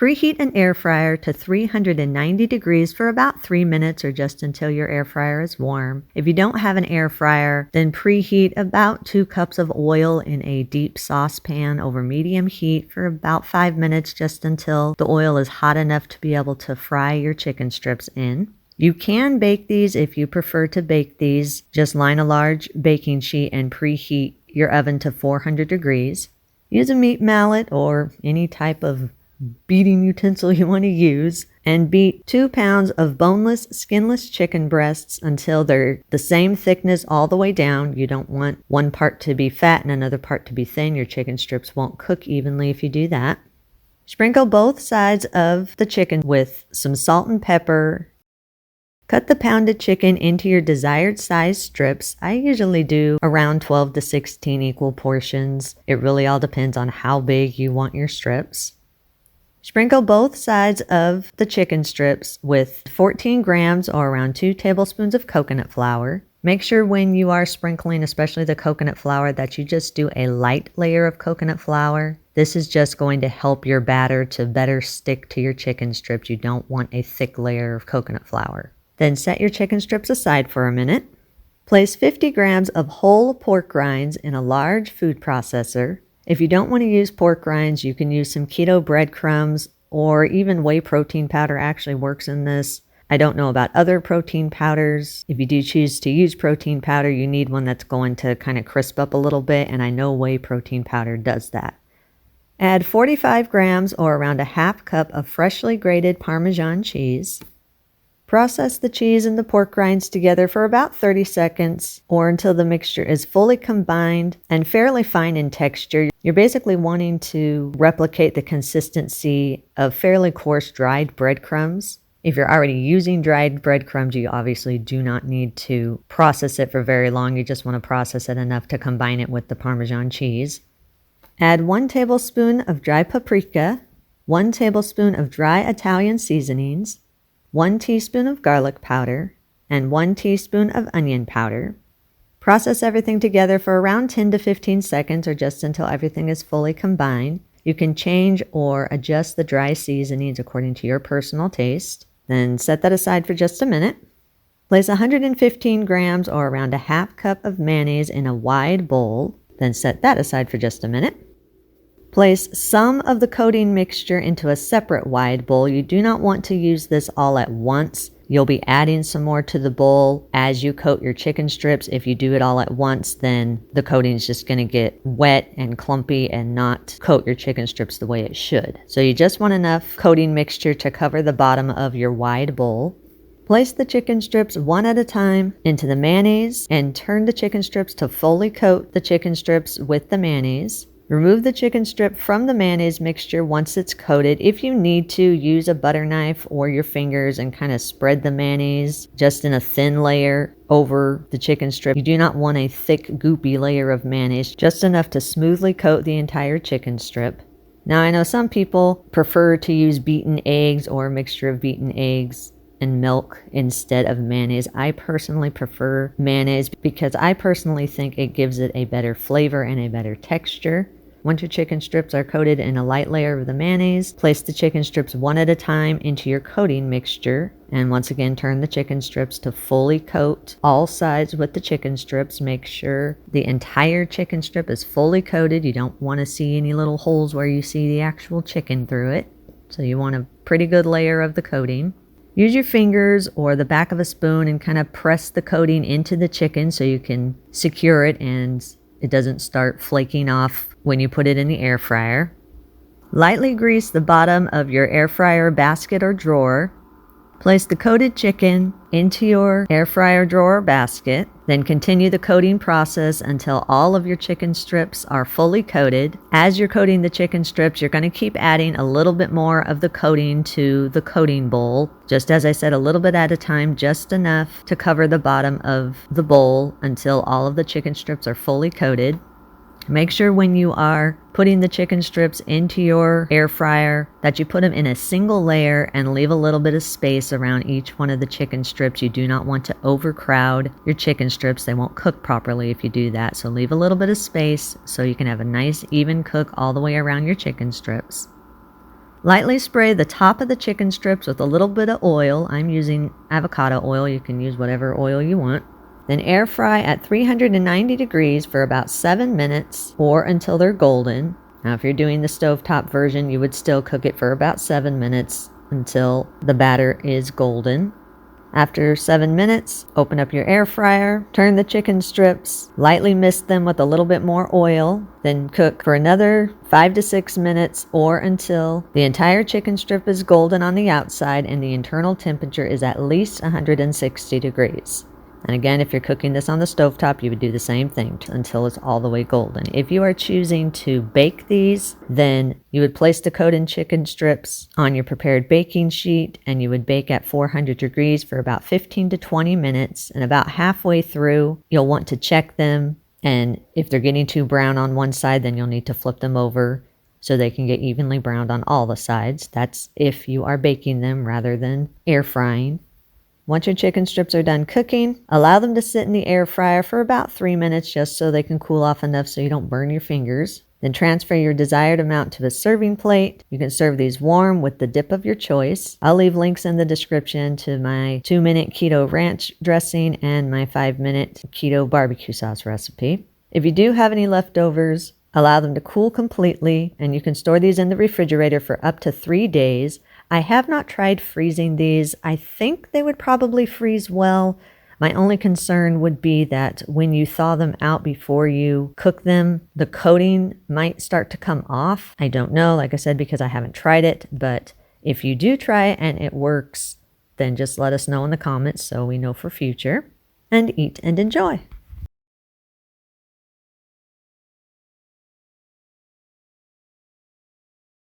Preheat an air fryer to 390 degrees for about 3 minutes or just until your air fryer is warm. If you don't have an air fryer, then preheat about 2 cups of oil in a deep saucepan over medium heat for about 5 minutes just until the oil is hot enough to be able to fry your chicken strips in. You can bake these if you prefer to bake these. Just line a large baking sheet and preheat your oven to 400 degrees. Use a meat mallet or any type of beating utensil you want to use and beat 2 pounds of boneless, skinless chicken breasts until they're the same thickness all the way down. You don't want one part to be fat and another part to be thin. Your chicken strips won't cook evenly if you do that. Sprinkle both sides of the chicken with some salt and pepper. Cut the pounded chicken into your desired size strips. I usually do around 12 to 16 equal portions. It really all depends on how big you want your strips. Sprinkle both sides of the chicken strips with 14 grams or around 2 tablespoons of coconut flour. Make sure when you are sprinkling, especially the coconut flour, that you just do a light layer of coconut flour. This is just going to help your batter to better stick to your chicken strips. You don't want a thick layer of coconut flour. Then set your chicken strips aside for a minute. Place 50 grams of whole pork rinds in a large food processor. If you don't want to use pork rinds, you can use some keto breadcrumbs or even whey protein powder actually works in this. I don't know about other protein powders. If you do choose to use protein powder, you need one that's going to kind of crisp up a little bit, and I know whey protein powder does that. Add 45 grams or around a half cup of freshly grated Parmesan cheese. Process the cheese and the pork rinds together for about 30 seconds or until the mixture is fully combined and fairly fine in texture. You're basically wanting to replicate the consistency of fairly coarse dried breadcrumbs. If you're already using dried breadcrumbs, you obviously do not need to process it for very long. You just want to process it enough to combine it with the Parmesan cheese. Add 1 tablespoon of dry paprika, 1 tablespoon of dry Italian seasonings, 1 teaspoon of garlic powder, and 1 teaspoon of onion powder. Process everything together for around 10 to 15 seconds or just until everything is fully combined. You can change or adjust the dry seasonings according to your personal taste. Then set that aside for just a minute. Place 115 grams or around a half cup of mayonnaise in a wide bowl. Then set that aside for just a minute. Place some of the coating mixture into a separate wide bowl. You do not want to use this all at once. You'll be adding some more to the bowl as you coat your chicken strips. If you do it all at once, then the coating is just going to get wet and clumpy and not coat your chicken strips the way it should. So you just want enough coating mixture to cover the bottom of your wide bowl. Place the chicken strips one at a time into the mayonnaise and turn the chicken strips to fully coat the chicken strips with the mayonnaise. Remove the chicken strip from the mayonnaise mixture once it's coated. If you need to, use a butter knife or your fingers and kind of spread the mayonnaise just in a thin layer over the chicken strip. You do not want a thick, goopy layer of mayonnaise, just enough to smoothly coat the entire chicken strip. Now, I know some people prefer to use beaten eggs or a mixture of beaten eggs and milk instead of mayonnaise. I personally prefer mayonnaise because I personally think it gives it a better flavor and a better texture. Once your chicken strips are coated in a light layer of the mayonnaise, place the chicken strips one at a time into your coating mixture. And once again, turn the chicken strips to fully coat all sides with the chicken strips. Make sure the entire chicken strip is fully coated. You don't want to see any little holes where you see the actual chicken through it. So you want a pretty good layer of the coating. Use your fingers or the back of a spoon and kind of press the coating into the chicken so you can secure it and it doesn't start flaking off when you put it in the air fryer. Lightly grease the bottom of your air fryer basket or drawer. Place the coated chicken into your air fryer drawer or basket. Then continue the coating process until all of your chicken strips are fully coated. As you're coating the chicken strips, you're going to keep adding a little bit more of the coating to the coating bowl. Just as I said, a little bit at a time, just enough to cover the bottom of the bowl until all of the chicken strips are fully coated. Make sure when you are putting the chicken strips into your air fryer that you put them in a single layer and leave a little bit of space around each one of the chicken strips. You do not want to overcrowd your chicken strips. They won't cook properly if you do that. So leave a little bit of space so you can have a nice even cook all the way around your chicken strips. Lightly spray the top of the chicken strips with a little bit of oil. I'm using avocado oil. You can use whatever oil you want. Then air fry at 390 degrees for about 7 minutes or until they're golden. Now, if you're doing the stovetop version, you would still cook it for about 7 minutes until the batter is golden. After 7 minutes, open up your air fryer, turn the chicken strips, lightly mist them with a little bit more oil, then cook for another 5 to 6 minutes or until the entire chicken strip is golden on the outside and the internal temperature is at least 160 degrees. And again, if you're cooking this on the stovetop, you would do the same thing until it's all the way golden. If you are choosing to bake these, then you would place the coated chicken strips on your prepared baking sheet and you would bake at 400 degrees for about 15 to 20 minutes. And about halfway through, you'll want to check them. And if they're getting too brown on one side, then you'll need to flip them over so they can get evenly browned on all the sides. That's if you are baking them rather than air frying. Once your chicken strips are done cooking, allow them to sit in the air fryer for about 3 minutes just so they can cool off enough so you don't burn your fingers. Then transfer your desired amount to a serving plate. You can serve these warm with the dip of your choice. I'll leave links in the description to my 2-minute keto ranch dressing and my 5-minute keto barbecue sauce recipe. If you do have any leftovers, allow them to cool completely, and you can store these in the refrigerator for up to 3 days. I have not tried freezing these. I think they would probably freeze well. My only concern would be that when you thaw them out before you cook them, the coating might start to come off. I don't know, like I said, because I haven't tried it, but if you do try it and it works, then just let us know in the comments so we know for future. And eat and enjoy.